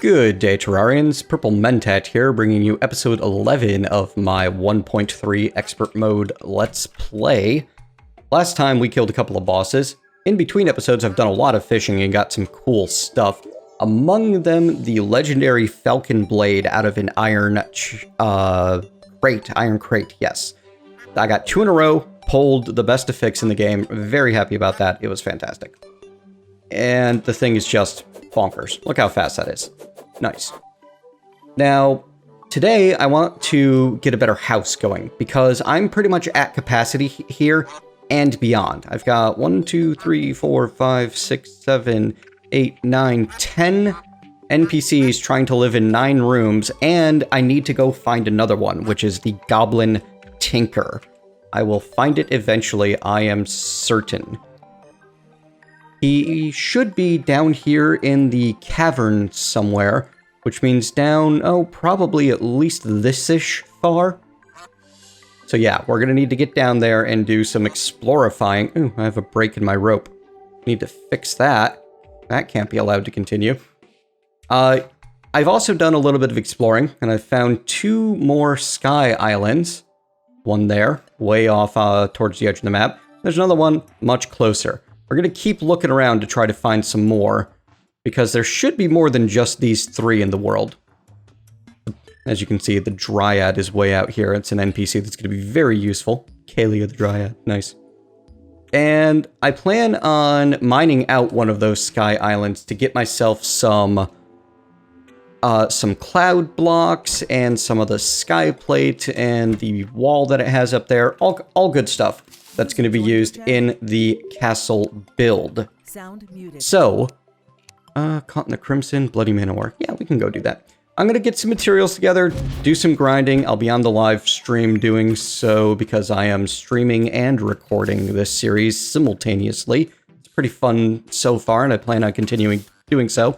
Good day, Terrarians. Purple Mentat here, bringing you episode 11 of my 1.3 expert mode Let's Play. Last time we killed a couple of bosses. In between episodes, I've done a lot of fishing and got some cool stuff. Among them, the legendary Falcon Blade out of an iron crate, yes. I got 2 in a row, pulled the best of fix in the game. Very happy about that. It was fantastic. And the thing is just bonkers. Look how fast that is. Nice. Now, today I want to get a better house going because I'm pretty much at capacity here and beyond. I've got 1, 2, 3, 4, 5, 6, 7, 8, 9, 10 NPCs trying to live in 9 rooms, and I need to go find another one, which is the Goblin Tinker. I will find it eventually, I am certain. He should be down here in the cavern somewhere, which means down, probably at least this-ish far. So yeah, we're gonna need to get down there and do some explorifying. Ooh, I have a break in my rope. Need to fix that. That can't be allowed to continue. I've also done a little bit of exploring, and I've found 2 more sky islands. One there, way off towards the edge of the map. There's another one much closer. We're going to keep looking around to try to find some more, because there should be more than just these 3 in the world. As you can see, the Dryad is way out here. It's an NPC that's going to be very useful. Kalia the Dryad. Nice. And I plan on mining out one of those sky islands to get myself some cloud blocks and some of the sky plate and the wall that it has up there. All good stuff. That's going to be used in the castle build. Sound muted. So, Caught in the Crimson, Bloody Manowar. Yeah, we can go do that. I'm going to get some materials together, do some grinding. I'll be on the live stream doing so because I am streaming and recording this series simultaneously. It's pretty fun so far, and I plan on continuing doing so.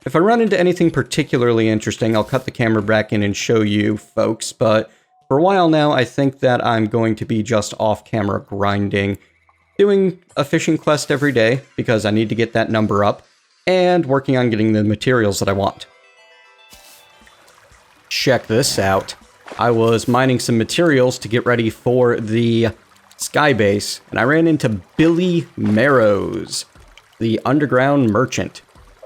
If I run into anything particularly interesting, I'll cut the camera back in and show you folks, but for a while now, I think that I'm going to be just off-camera grinding, doing a fishing quest every day, because I need to get that number up, and working on getting the materials that I want. Check this out. I was mining some materials to get ready for the sky base, and I ran into Billy Marrows, the underground merchant.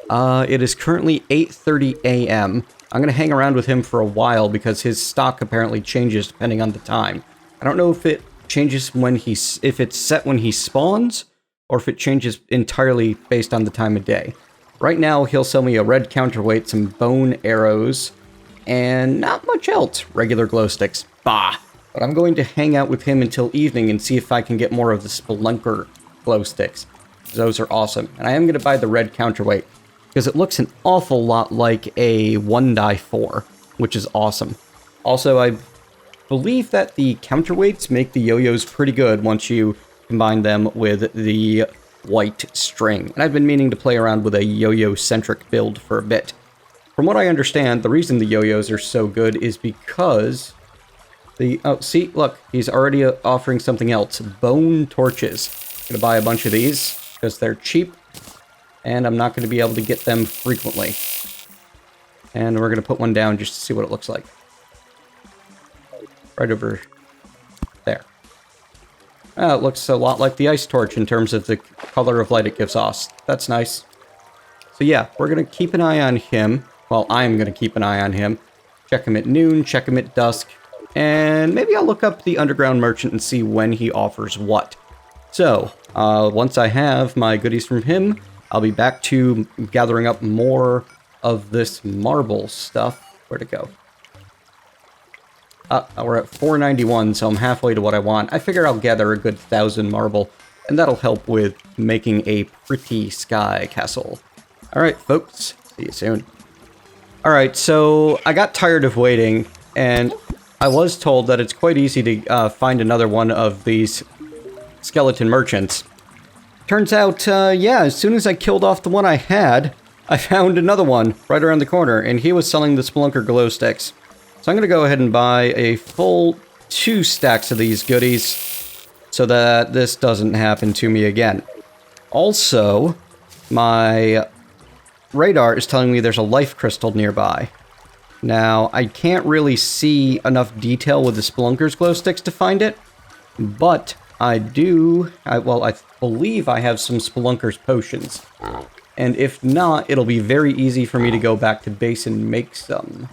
It is currently 8:30 a.m., I'm going to hang around with him for a while because his stock apparently changes depending on the time. I don't know if it changes if it's set when he spawns, or if it changes entirely based on the time of day. Right now, he'll sell me a red counterweight, some bone arrows, and not much else. Regular glow sticks. Bah! But I'm going to hang out with him until evening and see if I can get more of the spelunker glow sticks. Those are awesome. And I am going to buy the red counterweight, because it looks an awful lot like a 1-4, which is awesome. Also, I believe that the counterweights make the yo-yos pretty good once you combine them with the white string. And I've been meaning to play around with a yo-yo-centric build for a bit. From what I understand, the reason the yo-yos are so good is because oh, see, look, he's already offering something else. Bone torches. I'm gonna buy a bunch of these, because they're cheap. And I'm not going to be able to get them frequently. And we're going to put one down just to see what it looks like. Right over there. Oh, it looks a lot like the ice torch in terms of the color of light it gives off. That's nice. So yeah, we're going to keep an eye on him. Well, I'm going to keep an eye on him. Check him at noon, check him at dusk. And maybe I'll look up the underground merchant and see when he offers what. So, once I have my goodies from him, I'll be back to gathering up more of this marble stuff. Where'd it go? We're at 491, so I'm halfway to what I want. I figure I'll gather a good 1,000 marble, and that'll help with making a pretty sky castle. Alright, folks. See you soon. Alright, so I got tired of waiting, and I was told that it's quite easy to find another one of these skeleton merchants. Turns out, yeah, as soon as I killed off the one I had, I found another one right around the corner, and he was selling the Spelunker glow sticks. So I'm going to go ahead and buy a full 2 stacks of these goodies so that this doesn't happen to me again. Also, my radar is telling me there's a life crystal nearby. Now, I can't really see enough detail with the Spelunker's glow sticks to find it, but I believe I have some Spelunker's potions. And if not, it'll be very easy for me to go back to base and make some.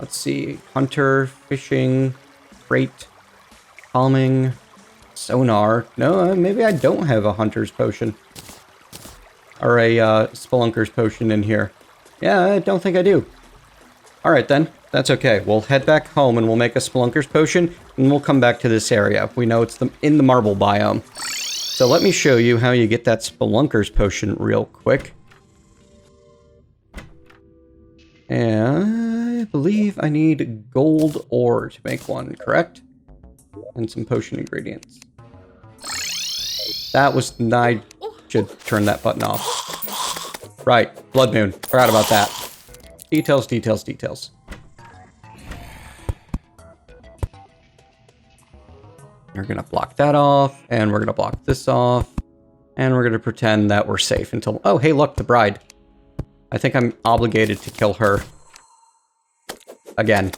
Let's see, hunter, fishing, freight, calming, sonar. No, maybe I don't have a hunter's potion. Or a Spelunker's potion in here. Yeah, I don't think I do. Alright then, that's okay. We'll head back home and we'll make a Spelunker's potion, and we'll come back to this area. We know it's in the marble biome. So let me show you how you get that Spelunker's potion real quick. And I believe I need gold ore to make one, correct? And some potion ingredients. That was... I should turn that button off. Right, Blood Moon. Forgot about that. Details, details, details. We're gonna block that off, and we're gonna block this off, and we're gonna pretend that we're safe until... Oh, hey, look, the bride. I think I'm obligated to kill her. Again.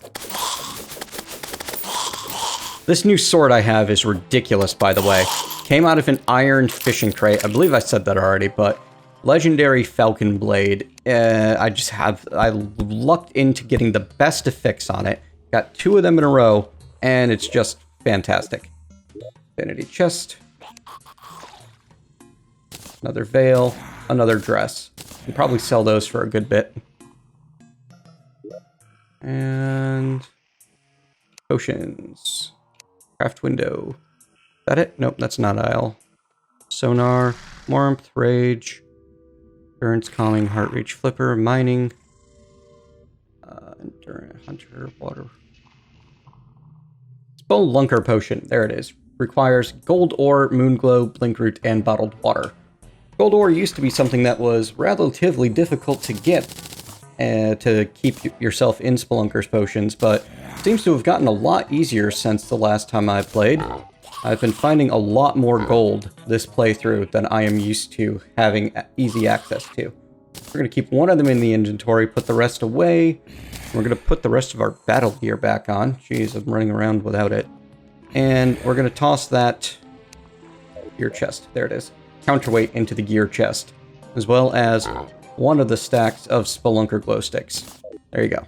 This new sword I have is ridiculous, by the way. Came out of an iron fishing crate. I believe I said that already, but... Legendary Falcon Blade. I lucked into getting the best effects on it. Got 2 of them in a row, and it's just fantastic. Infinity chest. Another veil. Another dress. Can probably sell those for a good bit. And... potions. Craft window. Is that it? Nope, that's not aisle. Sonar. Warmth. Rage. Endurance, calming, heart reach, flipper, mining, endurance, hunter, water. Spelunker potion, there it is. Requires gold ore, moon glow, blink root, and bottled water. Gold ore used to be something that was relatively difficult to get to keep yourself in Spelunker's potions, but seems to have gotten a lot easier since the last time I played. I've been finding a lot more gold this playthrough than I am used to having easy access to. We're going to keep one of them in the inventory, put the rest away. We're going to put the rest of our battle gear back on. Jeez, I'm running around without it. And we're going to toss that gear chest. There it is. Counterweight into the gear chest. As well as one of the stacks of Spelunker glow sticks. There you go.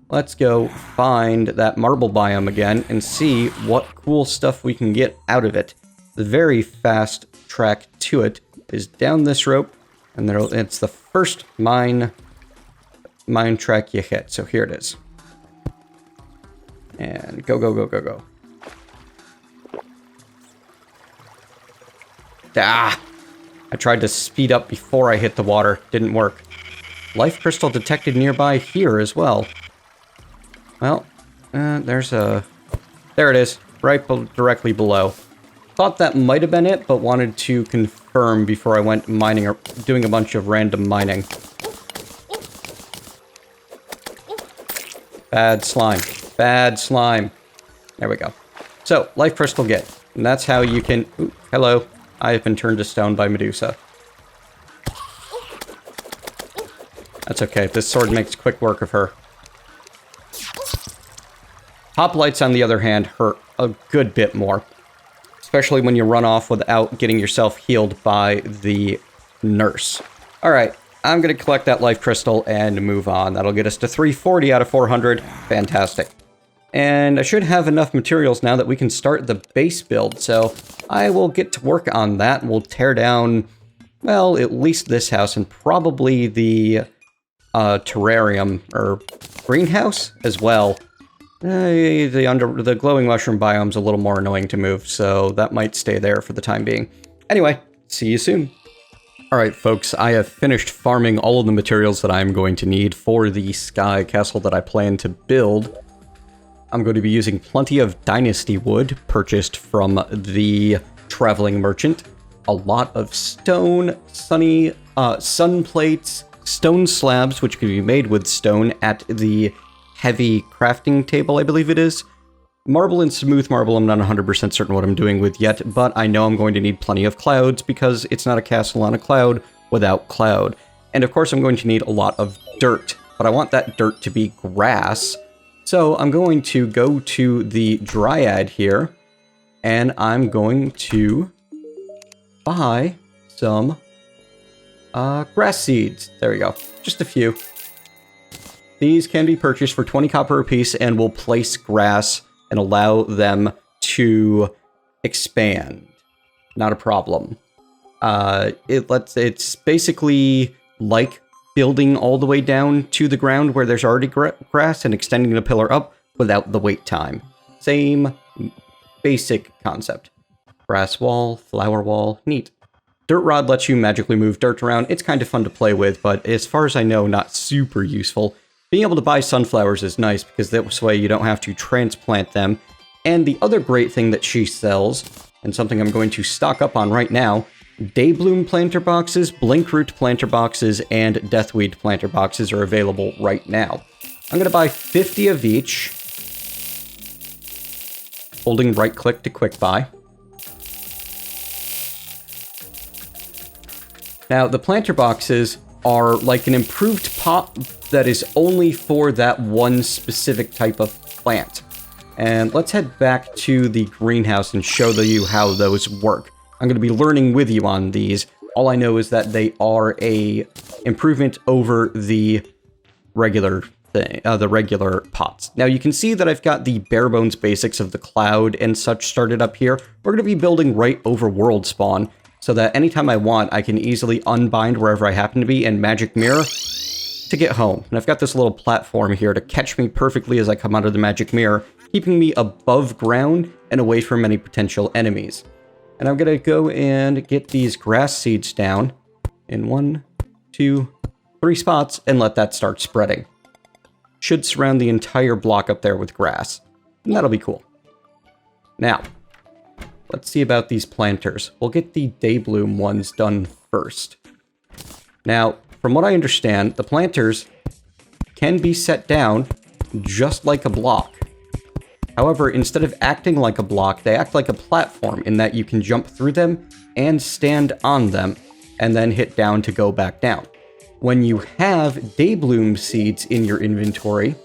Let's go find that marble biome again and see what cool stuff we can get out of it. The very fast track to it is down this rope, and it's the first mine track you hit. So here it is. And go, go, go, go, go. Ah! I tried to speed up before I hit the water. Didn't work. Life crystal detected nearby here as well. Well, there it is, right directly below. Thought that might have been it, but wanted to confirm before I went mining or doing a bunch of random mining. Bad slime. Bad slime. There we go. So, life crystal get. And that's how you can... Ooh, hello. I have been turned to stone by Medusa. That's okay. This sword makes quick work of her. Hoplites, on the other hand, hurt a good bit more. Especially when you run off without getting yourself healed by the nurse. Alright, I'm going to collect that life crystal and move on. That'll get us to 340 out of 400. Fantastic. And I should have enough materials now that we can start the base build, so I will get to work on that. We'll tear down, well, at least this house and probably the terrarium, or greenhouse as well. The glowing mushroom biome's a little more annoying to move, so that might stay there for the time being. Anyway, see you soon. Alright folks, I have finished farming all of the materials that I'm going to need for the sky castle that I plan to build. I'm going to be using plenty of dynasty wood purchased from the traveling merchant. A lot of stone, sun plates, stone slabs, which can be made with stone at the heavy crafting table, I believe it is. Marble and smooth marble, I'm not 100% certain what I'm doing with yet, but I know I'm going to need plenty of clouds because it's not a castle on a cloud without cloud. And of course I'm going to need a lot of dirt, but I want that dirt to be grass. So I'm going to go to the Dryad here, and I'm going to buy some grass seeds. There we go. Just a few. These can be purchased for 20 copper apiece and will place grass and allow them to expand. Not a problem. It's basically like building all the way down to the ground where there's already grass and extending the pillar up without the wait time. Same basic concept. Grass wall, flower wall, neat. Dirt rod lets you magically move dirt around. It's kind of fun to play with, but as far as I know, not super useful. Being able to buy sunflowers is nice because this way you don't have to transplant them. And the other great thing that she sells, and something I'm going to stock up on right now, Daybloom planter boxes, Blinkroot planter boxes, and Deathweed planter boxes are available right now. I'm going to buy 50 of each, holding right click to quick buy. Now, the planter boxes are like an improved pot that is only for that one specific type of plant. And let's head back to the greenhouse and show you how those work. I'm going to be learning with you on these. All I know is that they are a improvement over the regular thing, the regular pots. Now you can see that I've got the bare bones basics of the cloud and such started up here. We're going to be building right over world spawn, so that anytime I want, I can easily unbind wherever I happen to be and magic mirror to get home. And I've got this little platform here to catch me perfectly as I come out of the magic mirror, keeping me above ground and away from any potential enemies. And I'm going to go and get these grass seeds down in 1, 2, 3 spots and let that start spreading. Should surround the entire block up there with grass. And that'll be cool. Now, let's see about these planters. We'll get the Daybloom ones done first. Now, from what I understand, the planters can be set down just like a block. However, instead of acting like a block, they act like a platform in that you can jump through them and stand on them, and then hit down to go back down. When you have Daybloom seeds in your inventory,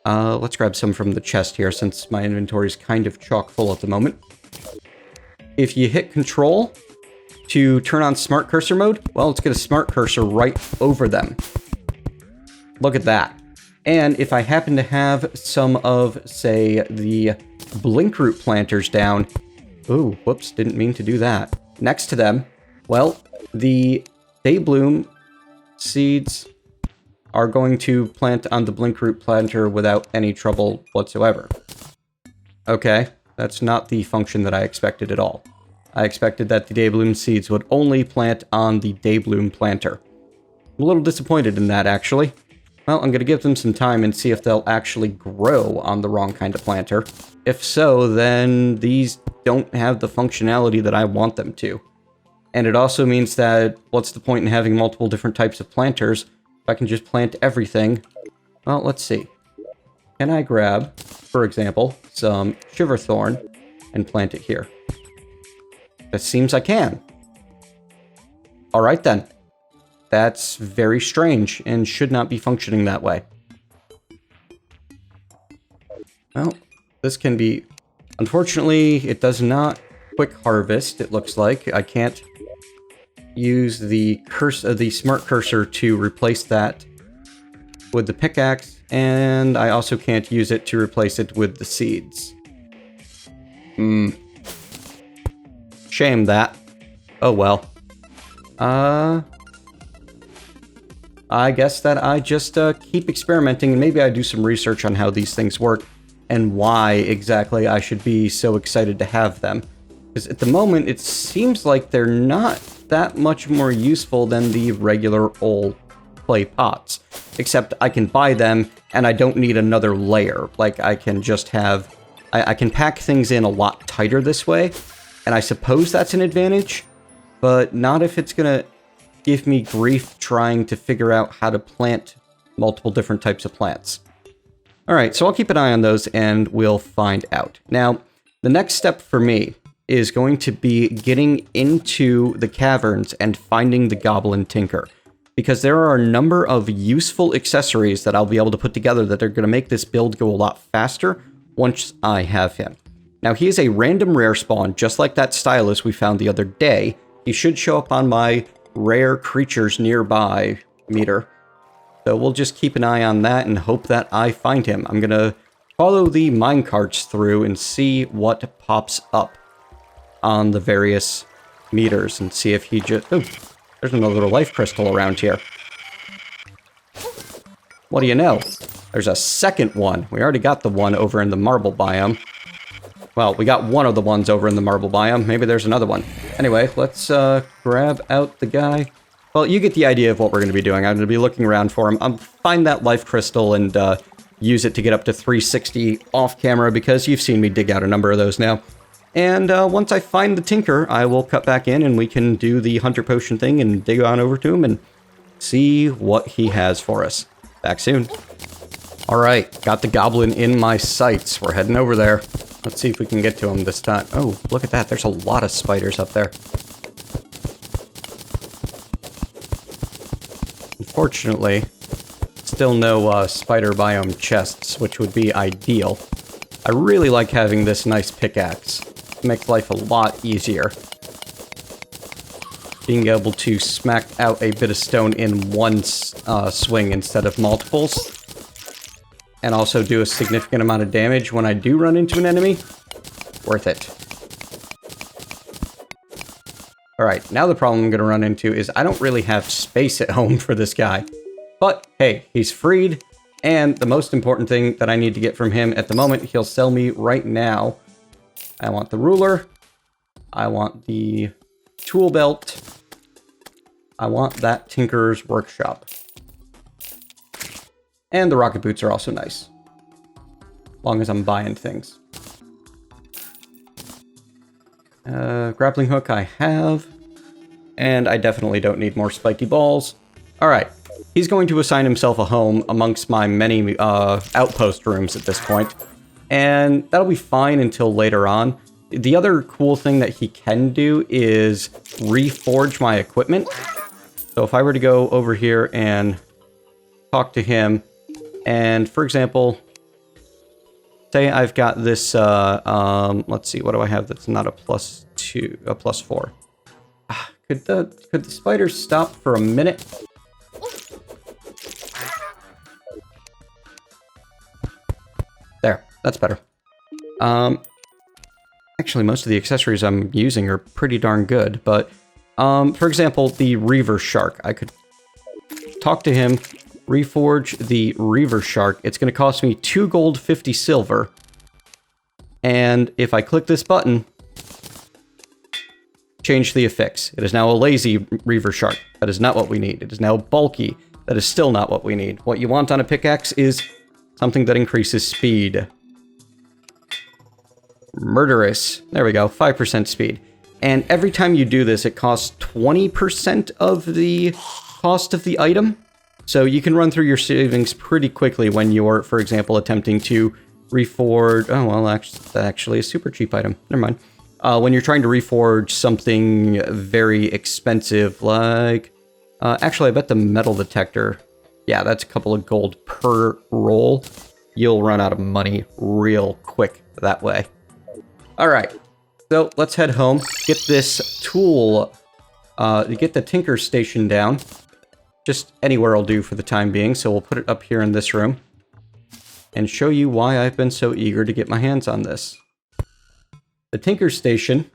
let's grab some from the chest here since my inventory is kind of chock full at the moment. If you hit Control to turn on Smart Cursor mode, well, let's get a Smart Cursor right over them. Look at that. And if I happen to have some of, say, the Blinkroot planters down... Ooh, whoops, didn't mean to do that. Next to them, well, the Daybloom seeds are going to plant on the Blinkroot planter without any trouble whatsoever. Okay, that's not the function that I expected at all. I expected that the Daybloom seeds would only plant on the Daybloom planter. I'm a little disappointed in that, actually. Well, I'm going to give them some time and see if they'll actually grow on the wrong kind of planter. If so, then these don't have the functionality that I want them to. And it also means that what's the point in having multiple different types of planters if I can just plant everything? Well, let's see. Can I grab, for example, some Shiverthorn and plant it here? It seems I can. Alright then. That's very strange and should not be functioning that way. Well, this can be... Unfortunately, it does not quick harvest, it looks like. I can't use the Smart Cursor to replace that with the pickaxe, and I also can't use it to replace it with the seeds. Shame that. Oh well. I guess that I just keep experimenting, and maybe I do some research on how these things work and why exactly I should be so excited to have them. Because at the moment, it seems like they're not that much more useful than the regular old clay pots. Except I can buy them, and I don't need another layer. Like, I can just have... I can pack things in a lot tighter this way, and I suppose that's an advantage, but not if it's gonna give me grief trying to figure out how to plant multiple different types of plants. Alright, so I'll keep an eye on those and we'll find out. Now, the next step for me is going to be getting into the caverns and finding the Goblin Tinker. because there are a number of useful accessories that I'll be able to put together that are going to make this build go a lot faster once I have him. Now, he is a random rare spawn, just like that stylus we found the other day. He should show up on my rare creatures nearby meter. So we'll just keep an eye on that and hope that I find him. I'm going to follow the minecarts through and see what pops up on the various meters and see if he just... Oh, there's another little life crystal around here. What do you know? There's a second one. We already got the one over in the marble biome. Well, we got one of the ones over in the marble biome. Maybe there's another one. Anyway, let's grab out the guy. Well, you get the idea of what we're going to be doing. I'm going to be looking around for him. I'll find that life crystal and use it to get up to 360 off camera because you've seen me dig out a number of those now. And once I find the Tinker, I will cut back in and we can do the Hunter Potion thing and dig on over to him and see what he has for us. Back soon. Alright, got the goblin in my sights. We're heading over there. Let's see if we can get to him this time. Oh, look at that. There's a lot of spiders up there. Unfortunately, still no spider biome chests, which would be ideal. I really like having this nice pickaxe. It makes life a lot easier. Being able to smack out a bit of stone in one swing instead of multiples. And also do a significant amount of damage when I do run into an enemy. Worth it. Alright, now the problem I'm going to run into is I don't really have space at home for this guy. But, hey, he's freed. And the most important thing that I need to get from him at the moment, he'll sell me right now. I want the ruler. I want the tool belt. I want that Tinker's Workshop. And the rocket boots are also nice. As long as I'm buying things. Grappling hook I have. And I definitely don't need more spiky balls. Alright. He's going to assign himself a home amongst my many outpost rooms at this point. And that'll be fine until later on. The other cool thing that he can do is reforge my equipment. So if I were to go over here and talk to him, and for example, say I've got this, let's see, what do I have that's not a +2, a +4? Could the spider stop for a minute? There, that's better. Actually, most of the accessories I'm using are pretty darn good, but, for example, the Reaver Shark. I could talk to him, reforge the Reaver Shark. It's going to cost me 2 gold, 50 silver. And if I click this button, change the affix. It is now a lazy Reaver Shark. That is not what we need. It is now bulky. That is still not what we need. What you want on a pickaxe is something that increases speed. Murderous. There we go. 5% speed. And every time you do this, it costs 20% of the cost of the item. So you can run through your savings pretty quickly when you're, for example, attempting to reforge... Oh, well, that's actually a super cheap item. Never mind. When you're trying to reforge something very expensive, like... actually, I bet the metal detector... Yeah, that's a couple of gold per roll. You'll run out of money real quick that way. Alright, so let's head home, get this tool, get the Tinker station down. Just anywhere will do for the time being, so we'll put it up here in this room. And show you why I've been so eager to get my hands on this. The Tinker station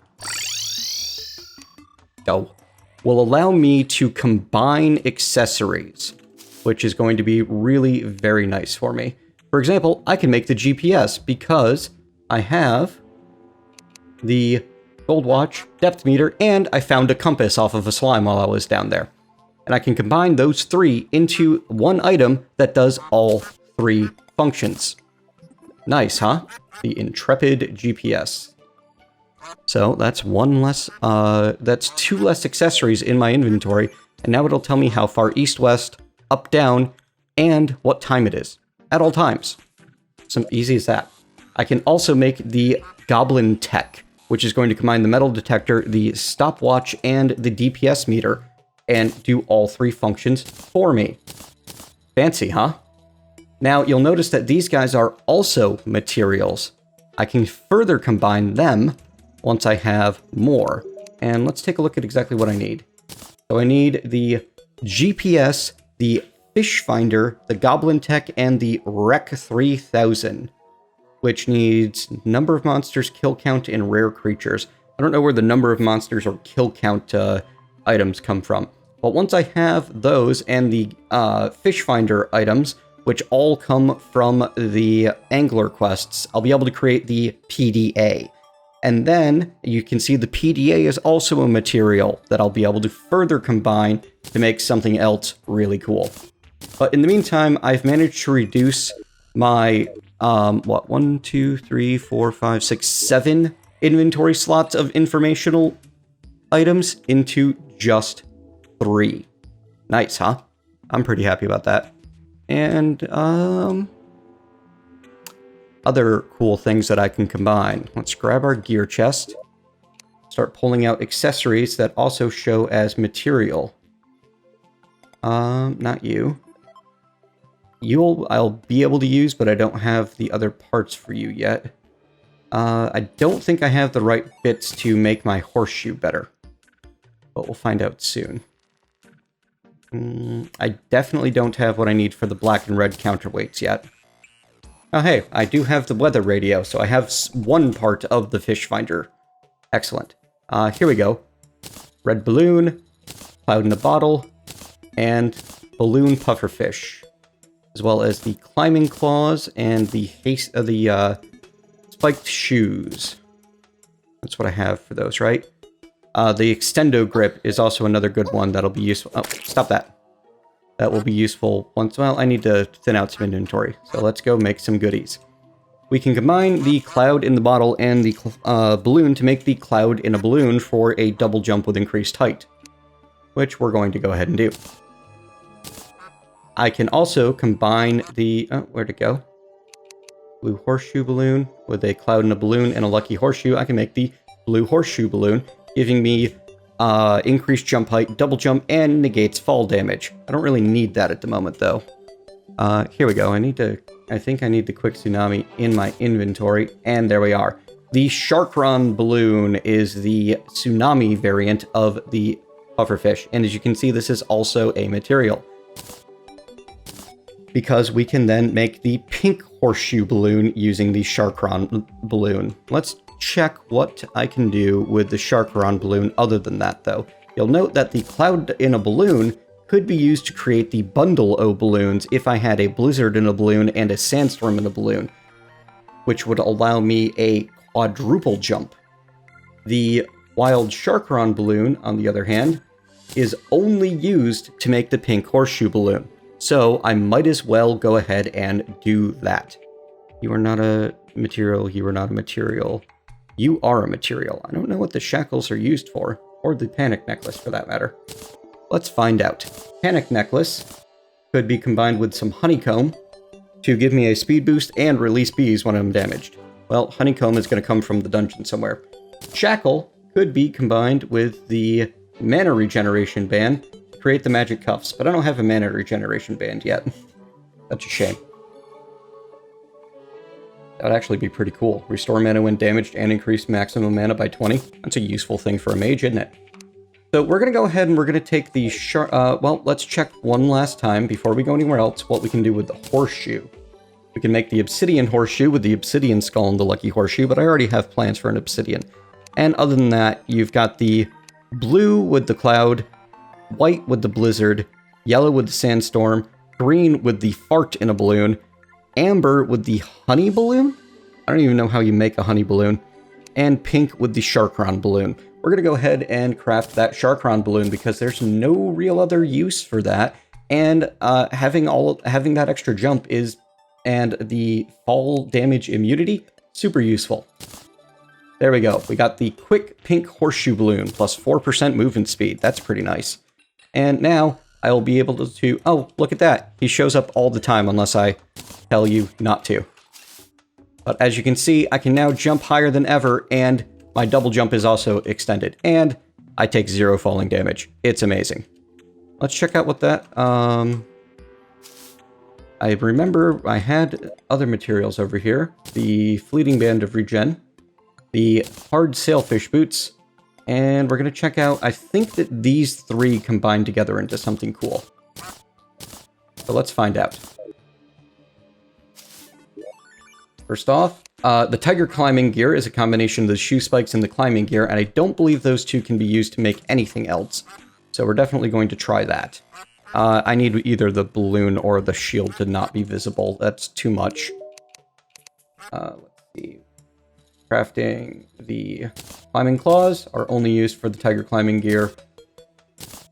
will allow me to combine accessories, which is going to be really very nice for me. For example, I can make the GPS because I have the gold watch, depth meter, and I found a compass off of a slime while I was down there. And I can combine those three into one item that does all 3 functions. Nice, huh? The Intrepid GPS. So that's one less, that's 2 less accessories in my inventory, and now it'll tell me how far east, west, up, down, and what time it is. At all times. So easy as that. I can also make the Goblin Tech, which is going to combine the metal detector, the stopwatch, and the DPS meter. and do all 3 functions for me. Fancy, huh? Now, you'll notice that these guys are also materials. I can further combine them once I have more. And let's take a look at exactly what I need. So I need the GPS, the Fish Finder, the Goblin Tech, and the Rec 3000, which needs number of monsters, kill count, and rare creatures. I don't know where the number of monsters or kill count items come from. But once I have those and the Fish Finder items, which all come from the Angler quests, I'll be able to create the PDA. And then you can see the PDA is also a material that I'll be able to further combine to make something else really cool. But in the meantime, I've managed to reduce my, 1, 2, 3, 4, 5, 6, 7 inventory slots of informational items into just 3. Nice, huh? I'm pretty happy about that. And, other cool things that I can combine. Let's grab our gear chest. Start pulling out accessories that also show as material. Not you. I'll be able to use, but I don't have the other parts for you yet. I don't think I have the right bits to make my horseshoe better. But we'll find out soon. I definitely don't have what I need for the black and red counterweights yet. Oh hey, I do have the weather radio, so I have one part of the Fish Finder. Excellent. Here we go. Red balloon, cloud in a bottle, and balloon pufferfish. As well as the climbing claws and the spiked shoes. That's what I have for those, right? The extendo grip is also another good one that'll be useful. Oh, stop that. That will be useful once... Well, I need to thin out some inventory. So let's go make some goodies. We can combine the cloud in the bottle and the balloon to make the cloud in a balloon for a double jump with increased height. Which we're going to go ahead and do. I can also combine the... Oh, where'd it go? Blue horseshoe balloon with a cloud in a balloon and a lucky horseshoe. I can make the blue horseshoe balloon, giving me increased jump height, double jump, and negates fall damage. I don't really need that at the moment, though. Here we go. I think I need the quick tsunami in my inventory, and there we are. The Sharkron balloon is the tsunami variant of the pufferfish, and as you can see, this is also a material. Because we can then make the pink horseshoe balloon using the Sharkron balloon. Let's check what I can do with the Sharkron balloon other than that, though. You'll note that the cloud in a balloon could be used to create the bundle O balloons if I had a blizzard in a balloon and a sandstorm in a balloon, which would allow me a quadruple jump. The wild Sharkron balloon, on the other hand, is only used to make the pink horseshoe balloon. So I might as well go ahead and do that. You are not a material, you are not a material. You are a material. I don't know what the shackles are used for, or the panic necklace for that matter. Let's find out. Panic necklace could be combined with some honeycomb to give me a speed boost and release bees when I'm damaged. Well, honeycomb is going to come from the dungeon somewhere. Shackle could be combined with the mana regeneration band, create the magic cuffs, but I don't have a mana regeneration band yet. That's a shame. That would actually be pretty cool. Restore mana when damaged and increase maximum mana by 20. That's a useful thing for a mage, isn't it? So we're going to go ahead and we're going to take the well, let's check one last time before we go anywhere else what we can do with the horseshoe. We can make the obsidian horseshoe with the obsidian skull and the lucky horseshoe, but I already have plans for an obsidian. And other than that, you've got the blue with the cloud, white with the blizzard, yellow with the sandstorm, green with the fart in a balloon, amber with the honey balloon? I don't even know how you make a honey balloon. And pink with the Sharkron balloon. We're going to go ahead and craft that Sharkron balloon because there's no real other use for that. And having that extra jump and the fall damage immunity, super useful. There we go. We got the quick pink horseshoe balloon plus 4% movement speed. That's pretty nice. And now I'll be able to... Oh, look at that. He shows up all the time unless I tell you not to. But as you can see, I can now jump higher than ever, and my double jump is also extended. And I take 0 falling damage. It's amazing. let's check out what that, I remember I had other materials over here. The Fleeting Band of Regen, the Hard Sailfish Boots, and we're going to check out, I think that these three combine together into something cool. So let's find out. First off, the Tiger Climbing Gear is a combination of the shoe spikes and the climbing gear, and I don't believe those two can be used to make anything else. So we're definitely going to try that. I need either the balloon or the shield to not be visible. That's too much. Let's see. Crafting the climbing claws are only used for the tiger climbing gear.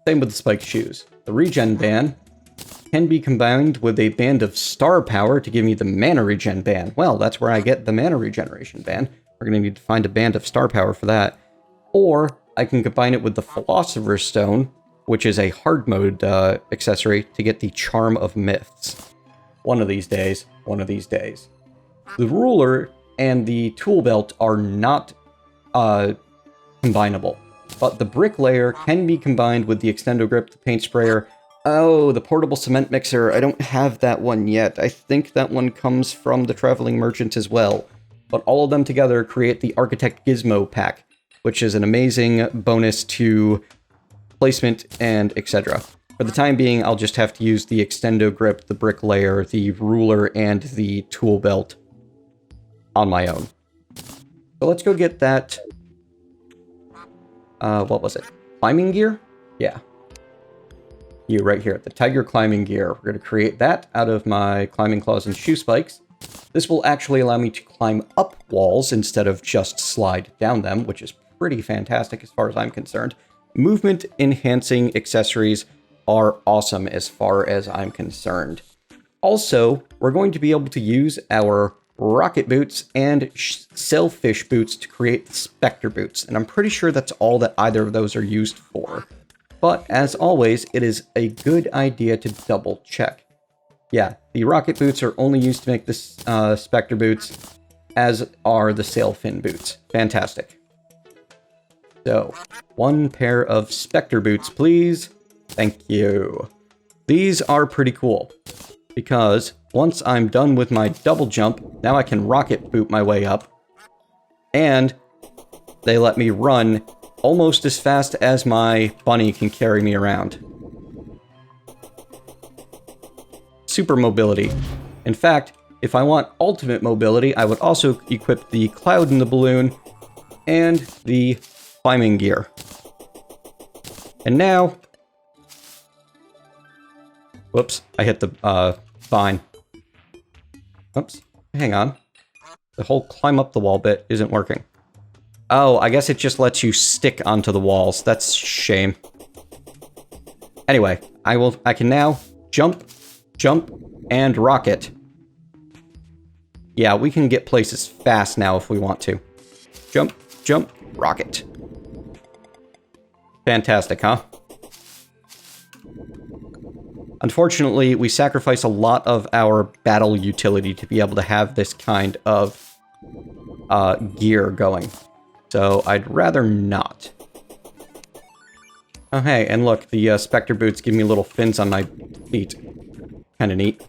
Same with the spiked shoes. The regen band can be combined with a band of star power to give me the mana regen band. Well, that's where I get the mana regeneration band. We're going to need to find a band of star power for that. Or I can combine it with the Philosopher's Stone, which is a hard mode accessory, to get the Charm of Myths. One of these days. One of these days. The ruler and the tool belt are not combinable, but the bricklayer can be combined with the extendo grip, the paint sprayer. Oh, the portable cement mixer. I don't have that one yet. I think that one comes from the traveling merchant as well. But all of them together create the Architect Gizmo pack, which is an amazing bonus to placement and etc. For the time being, I'll just have to use the extendo grip, the bricklayer, the ruler, and the tool belt on my own. So let's go get that. What was it? Climbing gear? Yeah. You right here, the tiger climbing gear. We're going to create that out of my climbing claws and shoe spikes. This will actually allow me to climb up walls instead of just slide down them, which is pretty fantastic as far as I'm concerned. Movement enhancing accessories are awesome as far as I'm concerned. Also, we're going to be able to use our rocket boots and sailfish boots to create the specter boots, and I'm pretty sure that's all that either of those are used for. But as always, it is a good idea to double check. Yeah, the rocket boots are only used to make the specter boots, as are the sailfin boots. Fantastic. So, one pair of specter boots, please. Thank you. These are pretty cool, because once I'm done with my double jump, now I can rocket boot my way up, and they let me run almost as fast as my bunny can carry me around. Super mobility. In fact, if I want ultimate mobility, I would also equip the cloud in the balloon and the climbing gear. And now... Whoops, I hit the vine. Oops, hang on. The whole climb up the wall bit isn't working. Oh, I guess it just lets you stick onto the walls. That's a shame. Anyway, I can now jump, and rocket. Yeah, we can get places fast now if we want to. Jump, rocket. Fantastic, huh? Unfortunately, we sacrifice a lot of our battle utility to be able to have this kind of gear going. So I'd rather not. Oh hey, and look, the specter boots give me little fins on my feet. Kinda neat.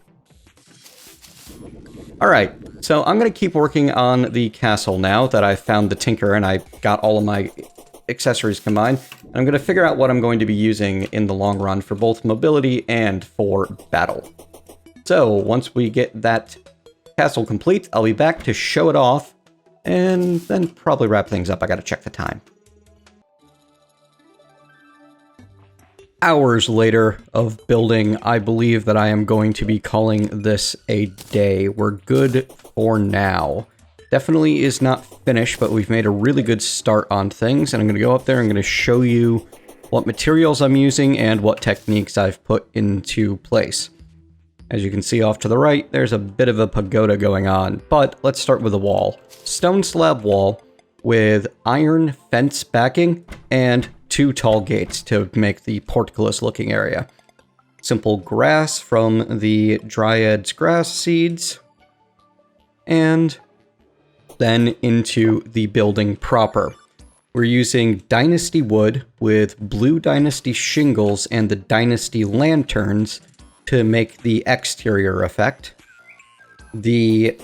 Alright, so I'm gonna keep working on the castle now that I've found the tinker and I got all of my accessories combined. And I'm gonna figure out what I'm going to be using in the long run for both mobility and for battle. So, once we get that castle complete, I'll be back to show it off, and then probably wrap things up. I gotta check the time. Hours later of building, I believe that I am going to be calling this a day. We're good for now. Definitely is not finished, but we've made a really good start on things, and I'm going to go up there and I'm going to show you what materials I'm using and what techniques I've put into place. As you can see off to the right, there's a bit of a pagoda going on, but let's start with a wall. Stone slab wall with iron fence backing and 2 tall gates to make the portcullis looking area. Simple grass from the Dryad's grass seeds, and then into the building proper. We're using Dynasty wood with blue Dynasty shingles and the Dynasty lanterns to make the exterior effect. The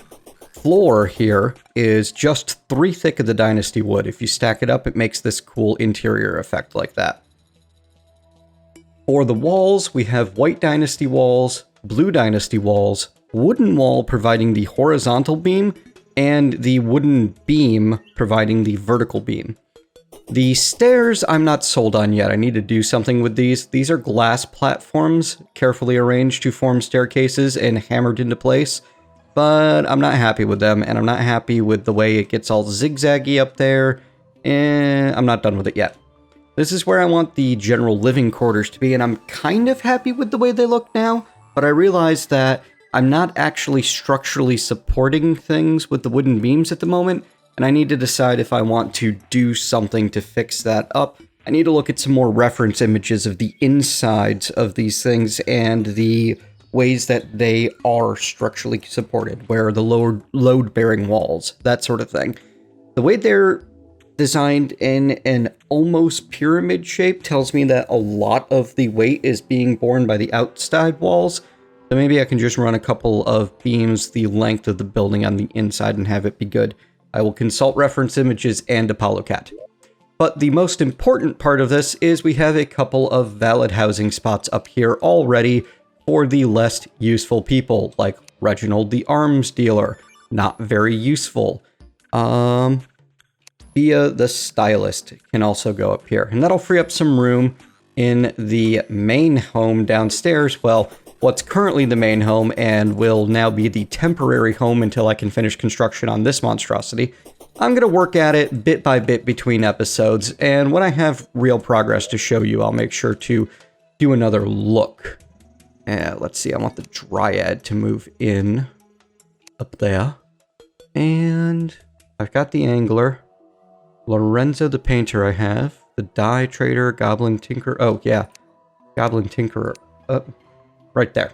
floor here is just 3 thick of the Dynasty wood. If you stack it up, it makes this cool interior effect like that. For the walls, we have white Dynasty walls, blue Dynasty walls, wooden wall providing the horizontal beam, and the wooden beam providing the vertical beam. The stairs I'm not sold on yet. I need to do something with these. These are glass platforms, carefully arranged to form staircases and hammered into place, but I'm not happy with them, and I'm not happy with the way it gets all zigzaggy up there, and I'm not done with it yet. This is where I want the general living quarters to be, and I'm kind of happy with the way they look now, but I realize that I'm not actually structurally supporting things with the wooden beams at the moment, and I need to decide if I want to do something to fix that up. I need to look at some more reference images of the insides of these things and the ways that they are structurally supported, where the load-bearing walls, that sort of thing. The way they're designed in an almost pyramid shape tells me that a lot of the weight is being borne by the outside walls, so maybe I can just run a couple of beams the length of the building on the inside and have it be good. I will consult reference images and ApolloCAD. But the most important part of this is we have a couple of valid housing spots up here already for the less useful people, like Reginald the Arms Dealer. Not very useful. Via the Stylist can also go up here, and that'll free up some room in the main home downstairs. Well, what's currently the main home and will now be the temporary home until I can finish construction on this monstrosity. I'm going to work at it bit by bit between episodes, and when I have real progress to show you, I'll make sure to do another look. Let's see, I want the Dryad to move in up there. And I've got the Angler, Lorenzo the Painter I have, the Dye Trader, Goblin Tinkerer. Oh, yeah, Goblin Tinkerer. Right there.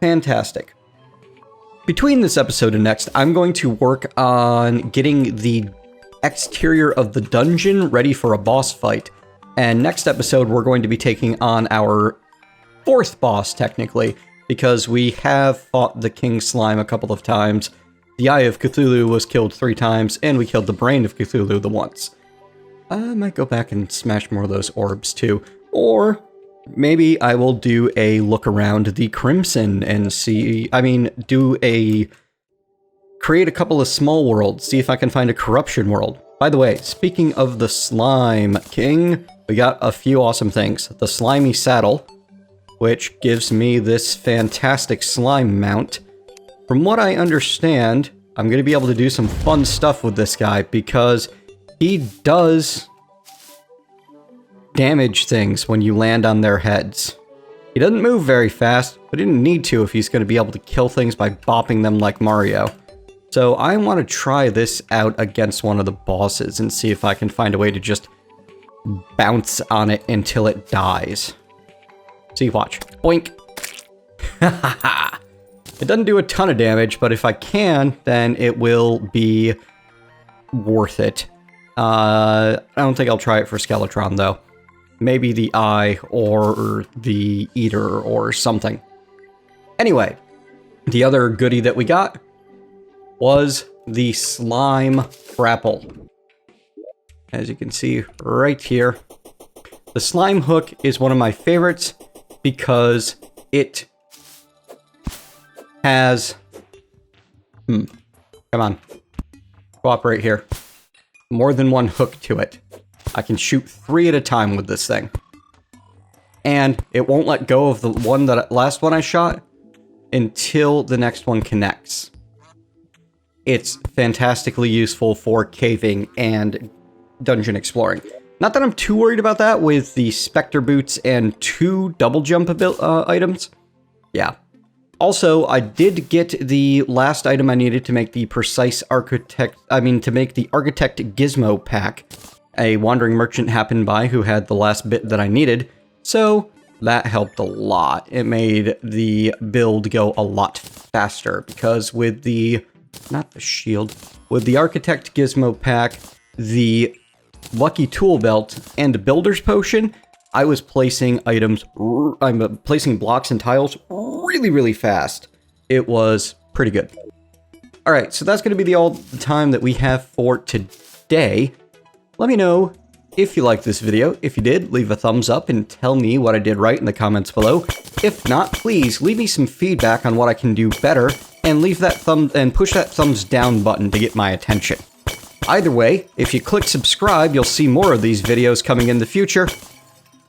Fantastic. Between this episode and next, I'm going to work on getting the exterior of the dungeon ready for a boss fight. And next episode, we're going to be taking on our 4th boss, technically, because we have fought the King Slime a couple of times. The Eye of Cthulhu was killed 3 times, and we killed the Brain of Cthulhu the once. I might go back and smash more of those orbs, too. Or maybe I will do a look around the Crimson and create a couple of small worlds, see if I can find a corruption world. By the way, speaking of the Slime King, we got a few awesome things. The Slimy Saddle, which gives me this fantastic slime mount. From what I understand, I'm going to be able to do some fun stuff with this guy because he does damage things when you land on their heads. He doesn't move very fast, but he didn't need to if he's going to be able to kill things by bopping them like Mario. So I want to try this out against one of the bosses and see if I can find a way to just bounce on it until it dies. See, watch. Boink. It doesn't do a ton of damage, but if I can, then it will be worth it. I don't think I'll try it for Skeletron, though. Maybe the Eye or the Eater or something. Anyway, the other goodie that we got was the Slime Grapple. As you can see right here, the Slime Hook is one of my favorites because it has... come on. Cooperate here. More than one hook to it. I can shoot 3 at a time with this thing. And it won't let go of the last one I shot until the next one connects. It's fantastically useful for caving and dungeon exploring. Not that I'm too worried about that with the Spectre Boots and 2 double jump items. Yeah. Also, I did get the last item I needed to make the to make the Architect Gizmo pack. A wandering merchant happened by who had the last bit that I needed, so that helped a lot. It made the build go a lot faster, because with the... not the shield. With the Architect Gizmo pack, the lucky tool belt and a builder's potion, I was placing placing blocks and tiles really, really fast. It was pretty good. All right, so that's going to be all the time that we have for today. Let me know if you liked this video. If you did, leave a thumbs up and tell me what I did right in the comments below. If not, please leave me some feedback on what I can do better and leave that push that thumbs down button to get my attention. Either way, if you click subscribe, you'll see more of these videos coming in the future,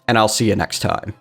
and I'll see you next time.